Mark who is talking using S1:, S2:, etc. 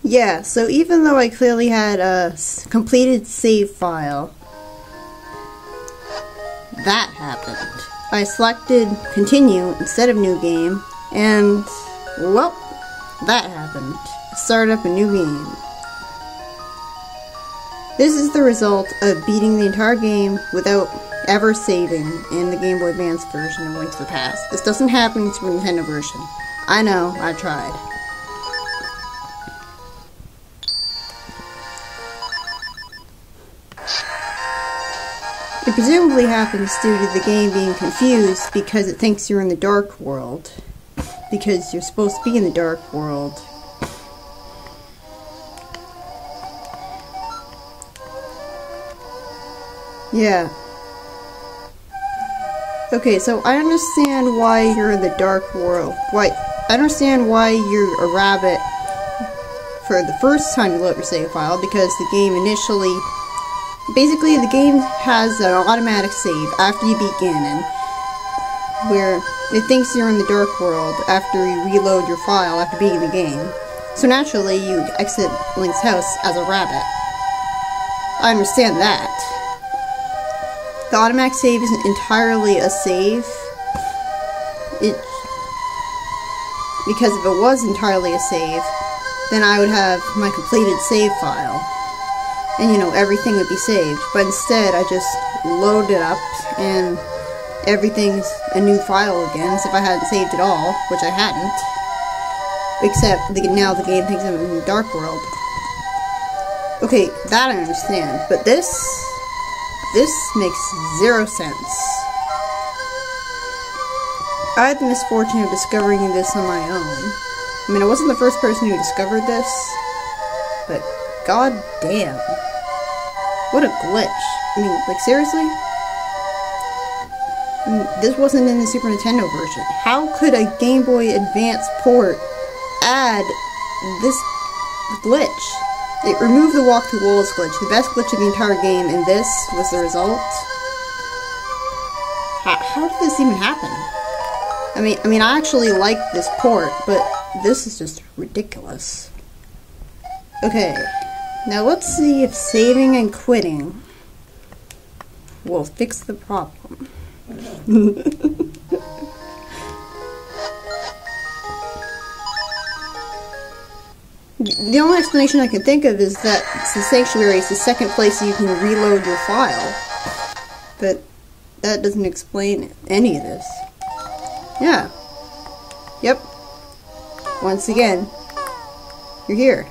S1: Yeah, so even though I clearly had a completed save file, that happened. I selected continue instead of new game, and, well, that happened. Start up a new game. This is the result of beating the entire game without ever saving in the Game Boy Advance version of Link to the Past. This doesn't happen in the Super Nintendo version. I know, I tried. It presumably happens due to the game being confused because it thinks you're in the Dark World. Because you're supposed to be in the Dark World. Yeah. Okay, so I understand why you're in the Dark World. I understand why you're a rabbit for the first time you load your save file, because the game initially... Basically, the game has an automatic save after you beat Ganon, where it thinks you're in the Dark World after you reload your file after beating the game. So naturally, you exit Link's house as a rabbit. I understand that. The automatic save isn't entirely a save. Because if it was entirely a save, then I would have my completed save file. And, you know, everything would be saved. But instead, I just load it up, and everything's a new file again, as if I hadn't saved it all, which I hadn't. Except, now the game thinks I'm in the Dark World. Okay, that I understand. But this makes zero sense. I had the misfortune of discovering this on my own. I mean, I wasn't the first person who discovered this, but god damn. What a glitch. I mean, like, seriously? I mean, this wasn't in the Super Nintendo version. How could a Game Boy Advance port add this glitch? It removed the walk through walls glitch, the best glitch of the entire game, and this was the result? How did this even happen? I mean, I actually like this port, but this is just ridiculous. Okay. Now let's see if saving and quitting will fix the problem. The only explanation I can think of is that the Sanctuary is the second place you can reload your file. But that doesn't explain any of this. Yeah. Yep. Once again, you're here.